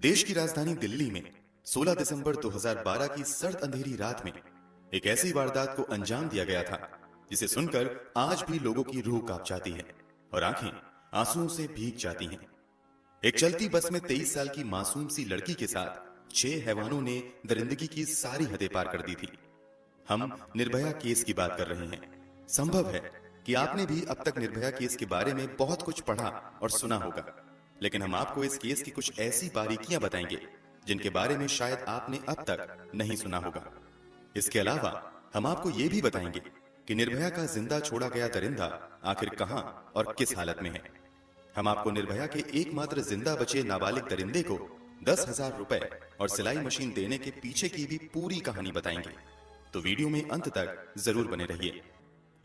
देश की राजधानी दिल्ली में 16 दिसंबर 2012 की सर्द अंधेरी रात में एक ऐसी वारदात को अंजाम दिया गया था जिसे सुनकर आज भी लोगों की रूह कांप जाती है और आंखें आंसुओं से भीग जाती हैं। एक चलती बस में 23 साल की मासूम सी लड़की के साथ 6 हैवानों ने दरिंदगी की सारी हदें पार कर दी थी। हम निर्भया केस की बात कर रहे हैं। संभव है कि आपने भी अब तक निर्भया केस के बारे में बहुत कुछ पढ़ा और सुना होगा, लेकिन हम आपको इस केस की कुछ ऐसी बारीकियां बताएंगे जिनके बारे में शायद आपने अब तक नहीं सुना होगा। इसके अलावा हम आपको ये भी बताएंगे कि निर्भया का जिंदा छोड़ा गया दरिंदा आखिर कहां और किस हालत में है। हम आपको निर्भया के एकमात्र जिंदा बचे नाबालिग दरिंदे को 10,000 रुपए और सिलाई मशीन देने के पीछे की भी पूरी कहानी बताएंगे, तो वीडियो में अंत तक जरूर बने रहिए।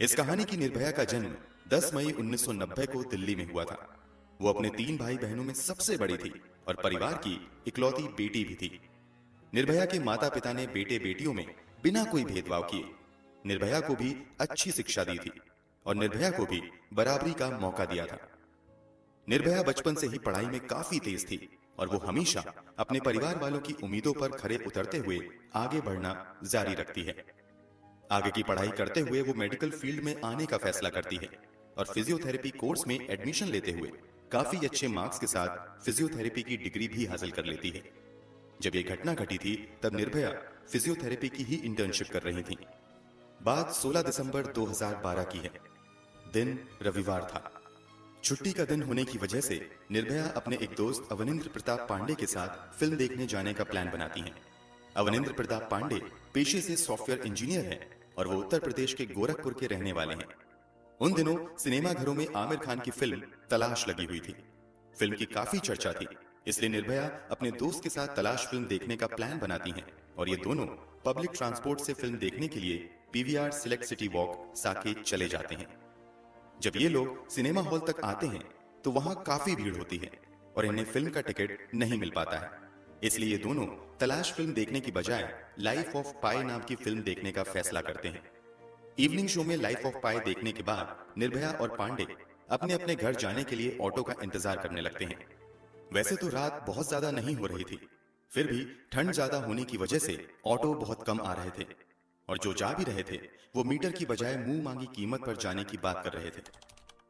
इस कहानी की निर्भया का जन्म 10 मई 1990 को दिल्ली में हुआ था। वो अपने 3 भाई बहनों में सबसे बड़ी थी और परिवार की इकलौती बेटी भी थी। निर्भया के माता पिता ने बेटे बेटियों में बिना कोई भेदभाव किए निर्भया को भी अच्छी शिक्षा दी थी और निर्भया को भी बराबरी का मौका दिया था। निर्भया बचपन से ही पढ़ाई में काफी तेज थी और वो हमेशा अपने परिवार वालों की उम्मीदों पर खरे उतरते हुए आगे बढ़ना जारी रखती है। आगे की पढ़ाई करते हुए वो मेडिकल फील्ड में आने का फैसला करती है और फिजियोथेरेपी कोर्स में एडमिशन लेते हुए काफी अच्छे मार्क्स के साथ फिजियोथेरेपी की डिग्री भी हासिल कर लेती है। जब ये घटना घटी थी तब निर्भया फिजियोथेरेपी की ही इंटर्नशिप कर रही थी। बात 16 दिसंबर 2012 की है। दिन रविवार था। छुट्टी का दिन होने की वजह से निर्भया अपने एक दोस्त अवनिंद्र प्रताप पांडे के साथ फिल्म देखने जाने का प्लान बनाती हैं। अवनिंद्र प्रताप पांडे पेशे से सॉफ्टवेयर इंजीनियर हैं और वो उत्तर प्रदेश के गोरखपुर के रहने वाले हैं। उन दिनों सिनेमा घरों में आमिर खान की फिल्म तलाश लगी हुई थी। फिल्म की काफी चर्चा थी, इसलिए निर्भया अपने दोस्त के साथ तलाश फिल्म देखने का प्लान बनाती हैं और ये दोनों पब्लिक ट्रांसपोर्ट से फिल्म देखने के लिए PVR select city walk Saket चले जाते हैं। जब ये लोग सिनेमा हॉल तक आते हैं तो वहां काफी भीड़ होती है और इन्हें फिल्म का टिकट नहीं मिल पाता है, इसलिए ये दोनों तलाश फिल्म देखने की बजाय लाइफ ऑफ पाई नाम की फिल्म देखने का फैसला करते हैं। इवनिंग शो में लाइफ ऑफ पाई देखने के बाद निर्भया और पांडे अपने अपने घर जाने के लिए ऑटो का इंतजार करने लगते हैं। वैसे तो रात बहुत ज्यादा नहीं हो रही थी, फिर भी ठंड ज्यादा होने की वजह से ऑटो बहुत कम आ रहे थे और जो जा भी रहे थे वो मीटर की बजाय मुंह मांगी कीमत पर जाने की बात कर रहे थे।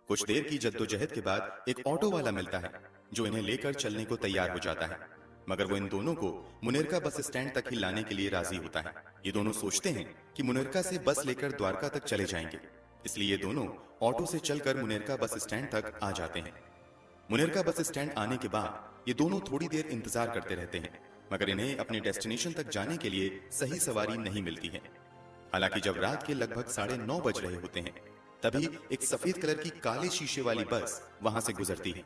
कुछ देर की जद्दोजहद के बाद एक ऑटो वाला मिलता है जो इन्हें लेकर चलने को तैयार हो जाता है, मगर वो इन दोनों को मुनेरका बस स्टैंड तक ही लाने के लिए राजी होता है। ये दोनों सोचते हैं कि मुनेरका से बस लेकर द्वारका तक चले जाएंगे, इसलिए ये दोनों ऑटो से चलकर मुनेरका बस स्टैंड तक आ जाते हैं। मुनेरका बस स्टैंड आने के बाद ये दोनों थोड़ी देर इंतजार करते रहते हैं, मगर इन्हें अपने डेस्टिनेशन तक जाने के लिए सही सवारी नहीं मिलती है। हालांकि जब रात के लगभग 9:30 बज रहे होते हैं तभी एक सफेद कलर की काले शीशे वाली बस वहां से गुजरती है।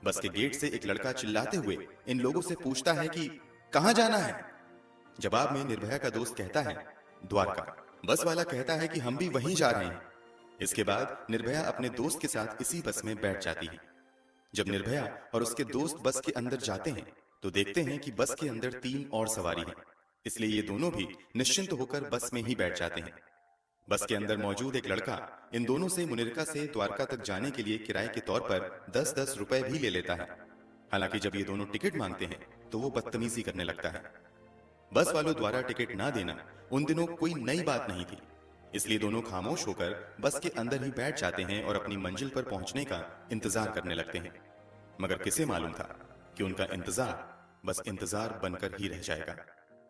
बस के गेट से एक लड़का चिल्लाते हुए इन लोगों से पूछता है कि कहां जाना है। जवाब में निर्भया का दोस्त कहता है द्वारका। बस वाला कहता है कि हम भी वहीं जा रहे हैं। इसके बाद निर्भया अपने दोस्त के साथ इसी बस में बैठ जाती है। जब निर्भया और उसके दोस्त बस के अंदर जाते हैं तो देखते हैं कि बस के अंदर 3 और सवारी हैं, इसलिए ये दोनों भी निश्चिंत होकर बस में ही बैठ जाते हैं। बस के अंदर मौजूद एक लड़का इन दोनों से मुनिरका से द्वारका तक जाने के लिए किराए के तौर पर 10-10 रुपए भी ले लेता है। हालांकि जब ये दोनों टिकट मांगते हैं तो वो बदतमीजी करने लगता है। बस वालों द्वारा टिकट ना देना उन दिनों कोई नई बात नहीं थी, इसलिए दोनों खामोश होकर बस के अंदर ही बैठ जाते हैं और अपनी मंजिल पर पहुंचने का इंतजार करने लगते हैं। मगर किसे मालूम था कि उनका इंतजार बस इंतजार बनकर ही रह जाएगा।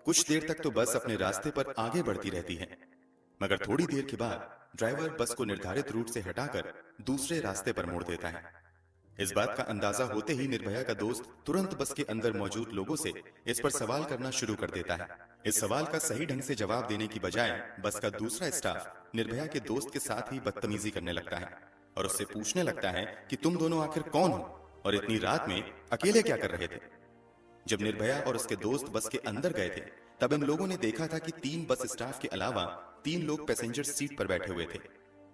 कुछ देर तक तो बस अपने रास्ते पर आगे बढ़ती रहती है, मगर थोड़ी देर के बाद ड्राइवर बस को निर्धारित रूट से हटाकर दूसरे रास्ते पर मोड़ देता है। इस बात का अंदाजा होते ही निर्भया का दोस्त तुरंत बस के अंदर मौजूद लोगों से इस पर सवाल करना शुरू कर देता है। इस सवाल का सही ढंग से जवाब देने की बजाय बस का दूसरा स्टाफ निर्भया के दोस्त के साथ ही बदतमीजी करने लगता है और उससे पूछने लगता है कि तुम दोनों आखिर कौन हो और इतनी रात में अकेले क्या कर रहे थे। जब निर्भया और उसके दोस्त बस के अंदर गए थे तब इन लोगों ने देखा था कि 3 बस स्टाफ के अलावा 3 लोग पैसेंजर सीट पर बैठे हुए थे।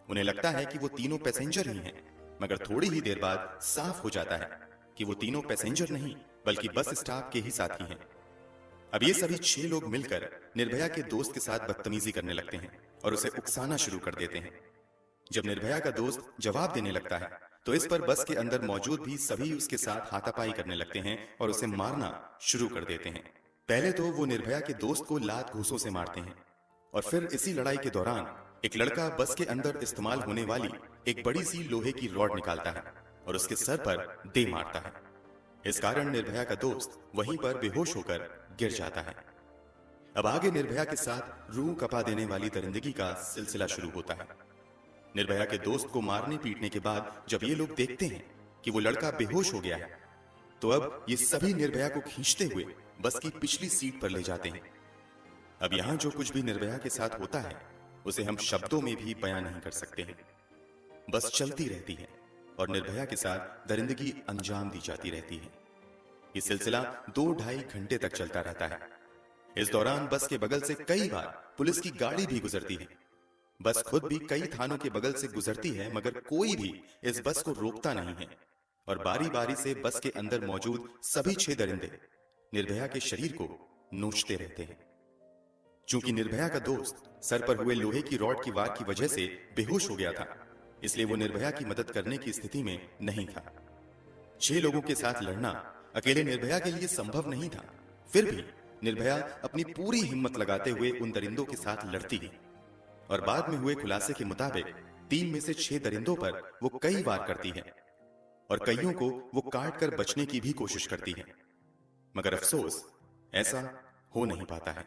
उन्हें लगता है कि वो तीनों पैसेंजर ही हैं, मगर थोड़ी ही देर बाद साफ हो जाता है कि वो तीनों पैसेंजर नहीं बल्कि बस स्टाफ के ही साथी हैं। अब ये सभी 6 लोग मिलकर निर्भया के दोस्त के साथ बदतमीजी करने लगते हैं और उसे उकसाना शुरू कर देते हैं। जब निर्भया का दोस्त जवाब देने लगता है तो इस पर बस के अंदर मौजूद भी सभी उसके साथ हाथापाई करने लगते हैं और उसे मारना शुरू कर देते हैं। पहले तो वो निर्भया के दोस्त को लात घूंसों से मारते हैं और फिर इसी लड़ाई के दौरान एक लड़का बस के अंदर इस्तेमाल होने वाली एक बड़ी सी लोहे की रॉड निकालता है और उसके सर पर दे मारता है। इस कारण निर्भया का दोस्त वहीं पर बेहोश होकर गिर जाता है। अब आगे निर्भया के साथ रूह कपा देने वाली दरिंदगी का सिलसिला शुरू होता है। निर्भया के दोस्त को मारने पीटने के बाद जब ये लोग देखते हैं कि वो लड़का बेहोश हो गया है, तो अब ये सभी निर्भया को खींचते हुए बस की पिछली सीट पर ले जाते हैं। अब यहां जो कुछ भी निर्भया के साथ होता है उसे हम शब्दों में भी बयां नहीं कर सकते हैं। बस चलती रहती है और निर्भया के साथ दरिंदगी अंजाम दी जाती रहती है। ये सिलसिला 2-2.5 घंटे तक चलता रहता है। इस दौरान बस के बगल से कई बार पुलिस की गाड़ी भी गुजरती है। बस खुद भी कई थानों के बगल से गुजरती है, मगर कोई भी इस बस को रोकता नहीं है और बारी बारी से बस के अंदर मौजूद सभी 6 दरिंदे निर्भया के शरीर को नोचते रहते हैं। चूंकि निर्भया का दोस्त सर पर हुए लोहे की रॉड की वार की वजह से बेहोश हो गया था, इसलिए वो निर्भया की मदद करने की स्थिति में नहीं था। 6 लोगों के साथ लड़ना अकेले निर्भया के लिए संभव नहीं था। फिर भी निर्भया अपनी पूरी हिम्मत लगाते हुए उन दरिंदों के साथ लड़ती है और बाद में हुए खुलासे के मुताबिक 3 में से 6 दरिंदों पर वो कई वार करती है और कईयों को वो काट कर बचने की भी कोशिश करती है, मगर अफसोस ऐसा हो नहीं पाता है।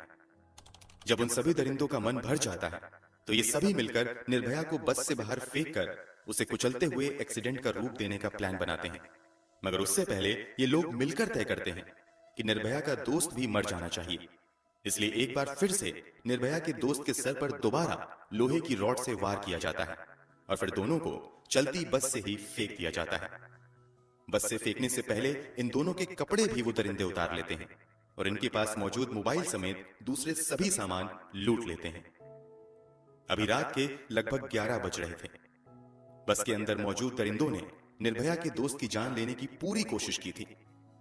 जब उन सभी दरिंदों का मन भर जाता है तो ये सभी मिलकर निर्भया को बस से बाहर फेंक कर उसे कुचलते हुए एक्सीडेंट का रूप देने का प्लान बनाते हैं। मगर उससे पहले ये लोग मिलकर तय करते हैं कि निर्भया का दोस्त भी मर जाना चाहिए। इसलिए एक बार फिर से निर्भया के दोस्त के सर पर दोबारा लोहे की रॉड से वार किया जाता है और फिर दोनों को चलती बस से ही फेंक दिया जाता है। बस से फेंकने से पहले इन दोनों के कपड़े भी वो दरिंदे उतार लेते हैं और इनके पास मौजूद मोबाइल समेत दूसरे सभी सामान लूट लेते हैं। अभी रात के लगभग 11 बज रहे थे। बस के अंदर मौजूद दरिंदों ने निर्भया के दोस्त की जान लेने की पूरी कोशिश की थी,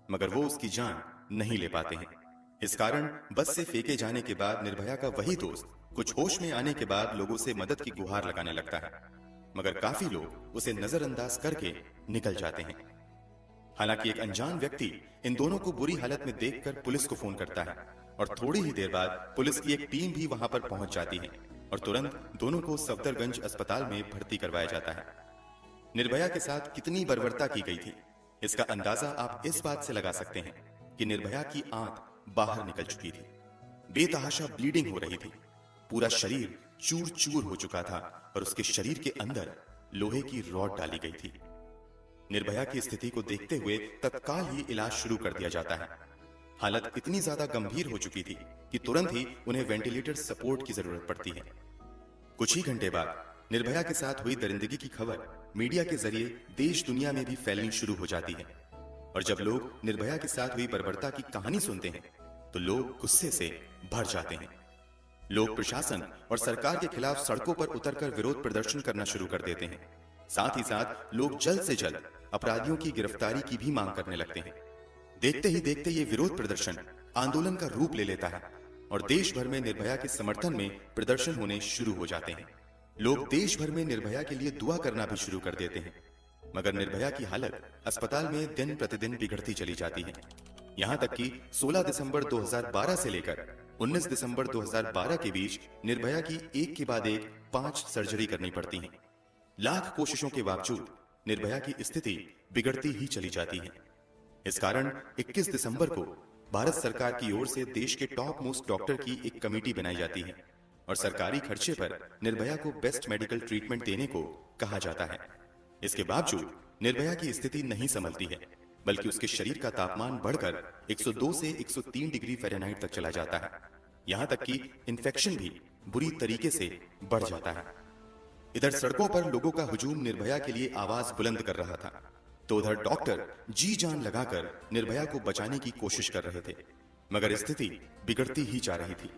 मगर वो उसकी जान नहीं ले पाते हैं। इस कारण बस से फेंके जाने के बाद निर्भया का वही दोस्त कुछ होश में आने के बाद लोगों से मदद की गुहार लगाने लगता है, मगर काफी लोग उसे नजरअंदाज करके निकल जाते हैं। हालांकि एक अनजान व्यक्ति इन दोनों को बुरी हालत में देखकर पुलिस को फोन करता है और थोड़ी ही देर बाद पुलिस की एक टीम भी वहां पर पहुंच जाती है और तुरंत दोनों को सफदरगंज अस्पताल में भर्ती करवाया जाता है। निर्भया के साथ कितनी बर्बरता की गई थी, इसका अंदाजा आप इस बात से लगा सकते हैं कि निर्भया की आंख बाहर निकल चुकी थी, बेतहाशा ब्लीडिंग हो रही थी, पूरा शरीर चूर चूर हो चुका था और उसके शरीर के अंदर लोहे की रॉड डाली गई थी। निर्भया की स्थिति को देखते हुए तत्काल ही इलाज शुरू कर दिया जाता है। हालत इतनी ज्यादा गंभीर हो चुकी थी कि तुरंत ही उन्हें वेंटिलेटर सपोर्ट की जरूरत पड़ती है। कुछ ही घंटे बाद निर्भया के साथ हुई दरिंदगी की खबर मीडिया के जरिए देश दुनिया में भी फैलनी शुरू हो जाती है और जब लोग निर्भया के साथ हुई बर्बरता की कहानी सुनते हैं तो लोग गुस्से से भर जाते हैं। लोग प्रशासन और सरकार के खिलाफ सड़कों पर उतरकर विरोध प्रदर्शन करना शुरू कर देते हैं। साथ ही साथ लोग जल्द से जल्द अपराधियों की गिरफ्तारी की भी मांग करने लगते हैं। देखते ही देखते ये विरोध प्रदर्शन आंदोलन का रूप ले लेता है और देश भर में निर्भया के समर्थन में प्रदर्शन होने शुरू हो जाते हैं। लोग देश भर में निर्भया के लिए दुआ करना भी शुरू कर देते हैं, मगर निर्भया की हालत अस्पताल में दिन प्रतिदिन बिगड़ती चली जाती है। यहाँ तक कि 16 दिसंबर 2012 से लेकर 19 दिसंबर 2012 के बीच निर्भया की एक के बाद एक 5 सर्जरी करनी पड़ती हैं। लाख कोशिशों के बावजूद निर्भया की स्थिति बिगड़ती ही चली जाती है। इस कारण 21 दिसंबर को भारत सरकार की ओर से देश के टॉप मोस्ट डॉक्टर की एक कमेटी बनाई जाती है और सरकारी खर्चे पर निर्भया को बेस्ट मेडिकल ट्रीटमेंट देने को कहा जाता है। इसके बावजूद निर्भया की स्थिति नहीं संभलती है, बल्कि उसके शरीर का तापमान बढ़कर 102 से 103 डिग्री फ़ारेनहाइट तक चला जाता है। यहाँ तक कि इन्फेक्शन भी बुरी तरीके से बढ़ जाता है। इधर सड़कों पर लोगों का हुजूम निर्भया के लिए आवाज बुलंद कर रहा था, तो उधर डॉक्टर जी जान लगाकर निर्भया को बचाने की कोशिश कर रहे थे, मगर स्थिति बिगड़ती ही जा रही थी।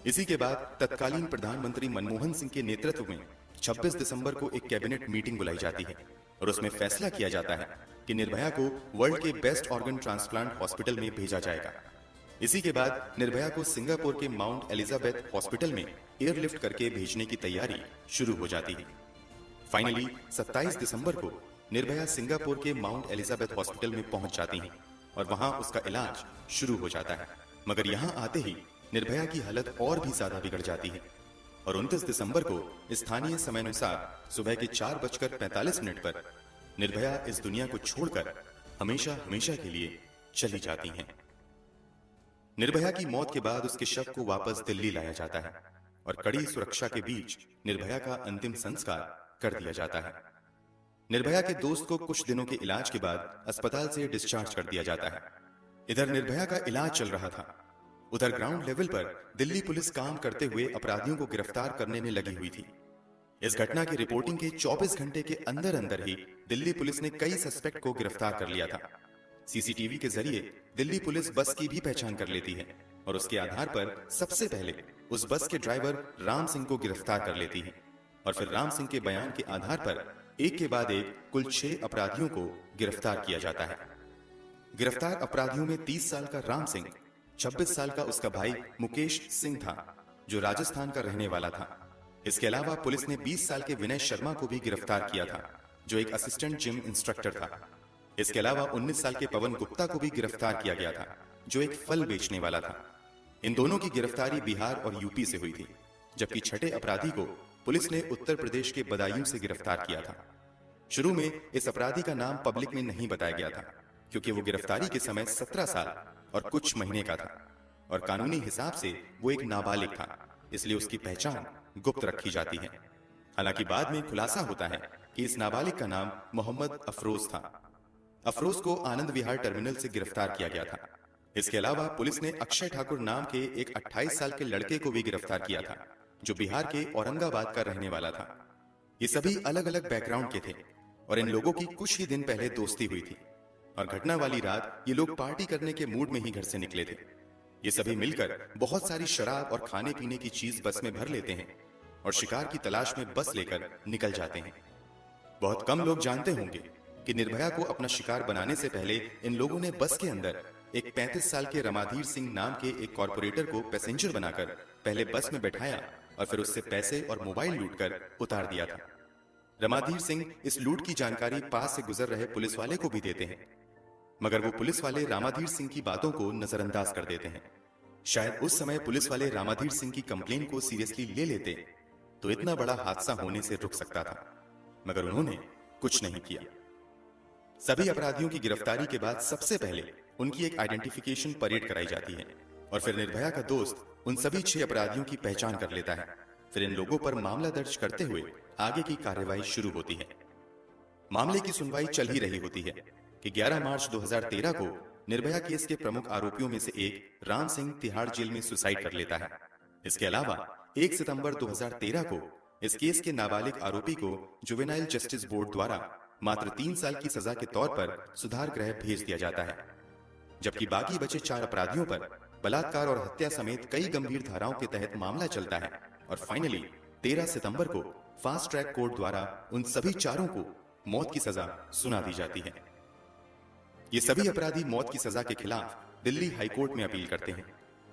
इसी के बाद तत्कालीन प्रधानमंत्री मनमोहन सिंह के नेतृत्व में 26 दिसंबर को एक कैबिनेट मीटिंग बुलाई जाती है और उसमें फैसला किया जाता है कि निर्भया को वर्ल्ड के बेस्ट ऑर्गन ट्रांसप्लांट हॉस्पिटल में भेजा जाएगा। इसी के बाद निर्भया को सिंगापुर के माउंट एलिजाबेथ हॉस्पिटल में एयरलिफ्ट करके भेजने की तैयारी शुरू हो जाती है। फाइनली 27 दिसंबर को निर्भया सिंगापुर के माउंट एलिजाबेथ हॉस्पिटल में पहुंच जाती हैं और वहां उसका इलाज शुरू हो जाता है। मगर यहां आते ही निर्भया की हालत और भी ज्यादा बिगड़ जाती है और 29 दिसंबर को स्थानीय समयानुसार सुबह के 4:45 पर निर्भया इस दुनिया को छोड़कर हमेशा हमेशा के लिए चली जाती हैं। निर्भया की मौत के बाद उसके शव को वापस दिल्ली लाया जाता है और कड़ी सुरक्षा के बीच निर्भया का अंतिम संस्कार कर दिया जाता है। निर्भया के दोस्त को कुछ दिनों के इलाज के बाद अस्पताल से डिस्चार्ज कर दिया जाता है। इधर निर्भया का इलाज चल रहा था, उधर ग्राउंड लेवल पर दिल्ली पुलिस काम करते हुए अपराधियों को गिरफ्तार करने में लगी हुई थी। इस घटना की रिपोर्टिंग के 24 घंटे के अंदर अंदर ही दिल्ली पुलिस ने कई सस्पेक्ट को गिरफ्तार कर लिया था। सीसीटीवी के जरिए दिल्ली पुलिस बस की भी पहचान कर लेती है और उसके आधार पर सबसे पहले उस बस के ड्राइवर राम सिंह को गिरफ्तार कर लेती है और फिर राम सिंह के बयान के आधार पर एक के बाद एक कुल 6 अपराधियों को गिरफ्तार किया जाता है। गिरफ्तार अपराधियों में 30 साल का राम सिंह, 26 साल का उसका भाई मुकेश सिंह था जो राजस्थान का रहने वाला था। इसके अलावा पुलिस ने 20 साल के विनय शर्मा को भी गिरफ्तार किया था जो एक असिस्टेंट जिम इंस्ट्रक्टर था। इसके अलावा 19 साल के पवन गुप्ता को भी गिरफ्तार किया गया था जो एक फल बेचने वाला था। इन दोनों की गिरफ्तारी बिहार और यूपी से हुई थी, जबकि छठे अपराधी को पुलिस ने उत्तर प्रदेश के बदायूं से गिरफ्तार किया था। शुरू में इस अपराधी का नाम पब्लिक में नहीं बताया गया था क्योंकि वो गिरफ्तारी के समय 17 साल और कुछ महीने का था और कानूनी हिसाब से वो एक नाबालिग था, इसलिए उसकी पहचान गुप्त रखी जाती है। हालांकि बाद में खुलासा होता है कि इस नाबालिग का नाम मोहम्मद अफरोज था। अफरोज को आनंद विहार टर्मिनल से गिरफ्तार किया गया था। इसके अलावा पुलिस ने अक्षय ठाकुर नाम के एक 28 साल के लड़के को भी गिरफ्तार किया था जो बिहार के औरंगाबाद का रहने वाला था। ये सभी अलग अलग बैकग्राउंड के थे और इन लोगों की कुछ ही दिन पहले दोस्ती हुई थी और घटना वाली रात ये लोग पार्टी करने के मूड में ही घर से निकले थे। ये सभी मिलकर बहुत सारी शराब और खाने पीने की चीज बस में भर लेते हैं और शिकार की तलाश में बस लेकर निकल जाते हैं। बहुत कम लोग जानते होंगे कि निर्भया को अपना शिकार बनाने से पहले इन लोगों ने बस के अंदर एक 35 साल के रमाधीर सिंह नाम के एक कॉर्पोरेटर को पैसेंजर बनाकर पहले बस में बैठाया और फिर उससे पैसे और मोबाइल लूटकर उतार दिया था। रमाधीर सिंह इस लूट की जानकारी पास से गुजर रहे पुलिस वाले को भी देते हैं, मगर वो पुलिस वाले रामाधीर सिंह की बातों को नजरअंदाज कर देते हैं। शायद उस समय पुलिस वाले रामाधीर सिंह की कंप्लेन को सीरियसली ले लेते तो इतना बड़ा हादसा होने से रुक सकता था, मगर उन्होंने कुछ नहीं किया। सभी अपराधियों की गिरफ्तारी के बाद सबसे पहले उनकी एक आइडेंटिफिकेशन परेड कराई जाती है और फिर निर्भया का दोस्त उन सभी 6 अपराधियों की पहचान कर लेता है। फिर इन लोगों पर मामला दर्ज करते हुए आगे की कार्यवाही शुरू होती है। मामले की सुनवाई चल ही रही होती है कि 11 मार्च 2013 को निर्भया केस के प्रमुख आरोपियों में से एक राम सिंह तिहाड़ जेल में सुसाइड कर लेता है। इसके अलावा 1 सितंबर 2013 को इस केस के नाबालिग आरोपी को जुवेनाइल जस्टिस बोर्ड द्वारा मात्र 3 साल की सजा के तौर पर सुधार गृह भेज दिया जाता है, जबकि बाकी बचे 4 अपराधियों पर बलात्कार और हत्या समेत कई गंभीर धाराओं के तहत मामला चलता है और फाइनली 13 सितंबर को फास्ट ट्रैक कोर्ट द्वारा उन सभी 4 को मौत की सजा सुना दी जाती है। ये सभी अपराधी मौत की सजा के खिलाफ दिल्ली हाईकोर्ट में अपील करते हैं,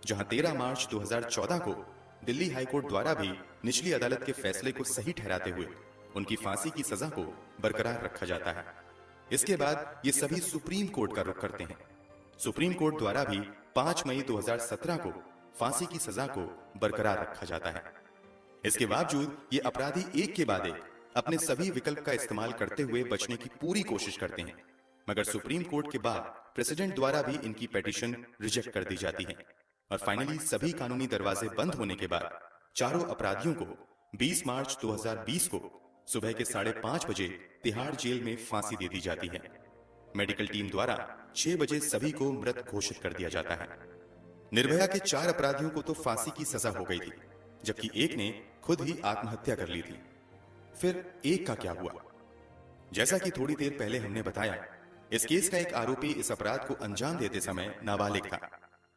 जहां 13 मार्च 2014 को दिल्ली हाईकोर्ट द्वारा भी निचली अदालत के फैसले को सही ठहराते हुए उनकी फांसी की सजा को बरकरार रखा जाता है। इसके बाद ये सभी सुप्रीम कोर्ट का रुख करते हैं। सुप्रीम कोर्ट द्वारा भी 5 मई 2017 को फांसी की सजा को बरकरार रखा जाता है। इसके बावजूद ये अपराधी एक के बाद एक अपने सभी विकल्प का इस्तेमाल करते हुए बचने की पूरी कोशिश करते हैं, मगर सुप्रीम कोर्ट के बाद प्रेसिडेंट द्वारा भी इनकी पिटीशन रिजेक्ट कर दी जाती है और फाइनली सभी कानूनी दरवाजे बंद होने के बाद चारों अपराधियों को 20 मार्च 2020 को सुबह के 5:30 बजे तिहाड़ जेल में फांसी दे दी जाती है। मेडिकल टीम द्वारा 6 बजे सभी को मृत घोषित कर दिया जाता है। निर्भया के 4 अपराधियों को तो फांसी की सजा हो गई थी, जबकि एक ने खुद ही आत्महत्या कर ली थी। फिर एक का क्या हुआ? जैसा कि थोड़ी देर पहले हमने बताया, इस केस का एक आरोपी इस अपराध को अंजाम देते समय नाबालिग था।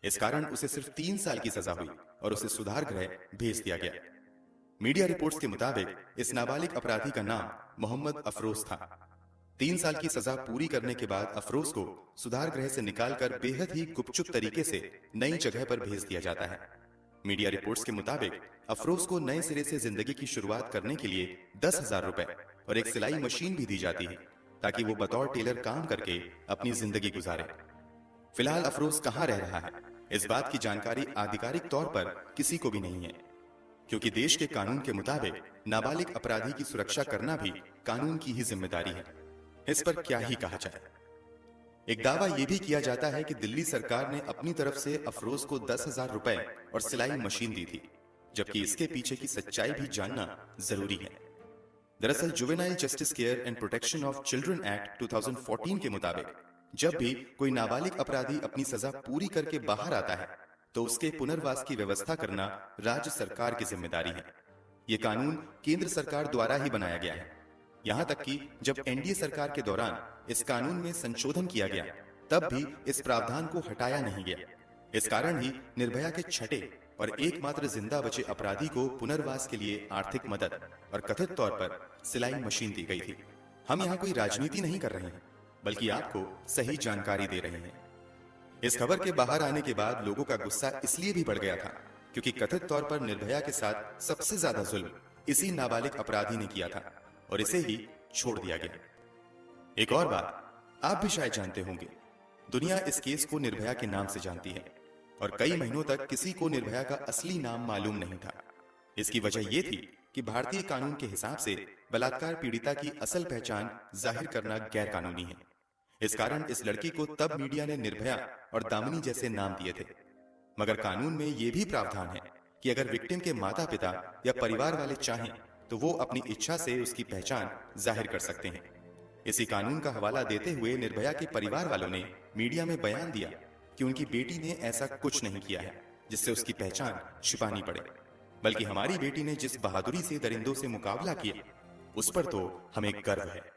इस कारण उसे सिर्फ 3 साल की सजा हुई और उसे सुधार गृह भेज दिया गया। मीडिया रिपोर्ट्स के मुताबिक इस नाबालिग अपराधी का नाम मोहम्मद अफरोज था। 3 साल की सजा पूरी करने के बाद अफरोज को सुधार गृह से निकालकर बेहद ही गुपचुप तरीके से नई जगह पर भेज दिया जाता है। मीडिया रिपोर्ट्स के मुताबिक अफरोज को नए सिरे से जिंदगी की शुरुआत करने के लिए 10,000 रुपए और एक सिलाई मशीन भी दी जाती है ताकि वो बतौर टेलर काम करके अपनी जिंदगी गुजारे। फिलहाल अफरोज कहां रह रहा है, इस बात की जानकारी आधिकारिक तौर पर किसी को भी नहीं है, क्योंकि देश के कानून के मुताबिक नाबालिग अपराधी की सुरक्षा करना भी कानून की ही जिम्मेदारी है। इस पर क्या ही कहा जाए। एक दावा यह भी किया जाता है कि दिल्ली सरकार ने अपनी तरफ से अफरोज को 10,000 रुपए और सिलाई मशीन दी थी, जबकि इसके पीछे की सच्चाई भी जानना जरूरी है। दरअसल juvenile justice care and protection of children act 2014 के मुताबिक जब भी कोई नाबालिग अपराधी अपनी सजा पूरी करके बाहर आता है तो उसके पुनर्वास की व्यवस्था करना राज्य सरकार की जिम्मेदारी है। यह कानून केंद्र सरकार द्वारा ही बनाया गया है। यहां तक कि जब एनडीए सरकार के दौरान इस कानून में संशोधन किया गया तब भी इस प्रावधान को हटाया नहीं गया। इस कारण ही निर्भया के छठे और एकमात्र जिंदा बचे अपराधी को पुनर्वास के लिए आर्थिक मदद और कथित तौर पर सिलाई मशीन दी गई थी। हम यहाँ कोई राजनीति नहीं कर रहे हैं, बल्कि आपको सही जानकारी दे रहे हैं। इस खबर के बाहर आने के बाद लोगों का गुस्सा इसलिए भी बढ़ गया था क्योंकि कथित तौर पर निर्भया के साथ सबसे ज्यादा जुल्म इसी नाबालिग अपराधी ने किया था और इसे ही छोड़ दिया गया। एक और बात आप भी शायद जानते होंगे, दुनिया इस केस को निर्भया के नाम से जानती है और कई महीनों तक किसी को निर्भया का असली नाम मालूम नहीं था। इसकी वजह यह थी कि भारतीय कानून के हिसाब से बलात्कार पीड़िता की असल पहचान जाहिर करना गैर कानूनी है। इस कारण इस लड़की को तब मीडिया ने निर्भया और दामिनी जैसे नाम दिए थे। मगर कानून में यह भी प्रावधान है कि अगर विक्टिम के माता पिता या परिवार वाले चाहें तो वो अपनी इच्छा से उसकी पहचान जाहिर कर सकते हैं। इसी कानून का हवाला देते हुए निर्भया के परिवार वालों ने मीडिया में बयान दिया कि उनकी बेटी ने ऐसा कुछ नहीं किया है जिससे उसकी पहचान छिपानी पड़े, बल्कि हमारी बेटी ने जिस बहादुरी से दरिंदों से मुकाबला किया उस पर तो हमें गर्व है।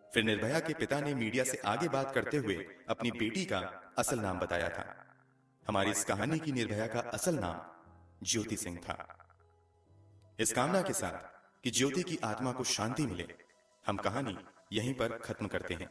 फिर निर्भया के पिता ने मीडिया से आगे बात करते हुए अपनी बेटी का असल नाम बताया था। हमारी इस कहानी की निर्भया का असल नाम ज्योति सिंह था। इस कामना के साथ कि ज्योति की आत्मा को शांति मिले, हम कहानी यहीं पर खत्म करते हैं।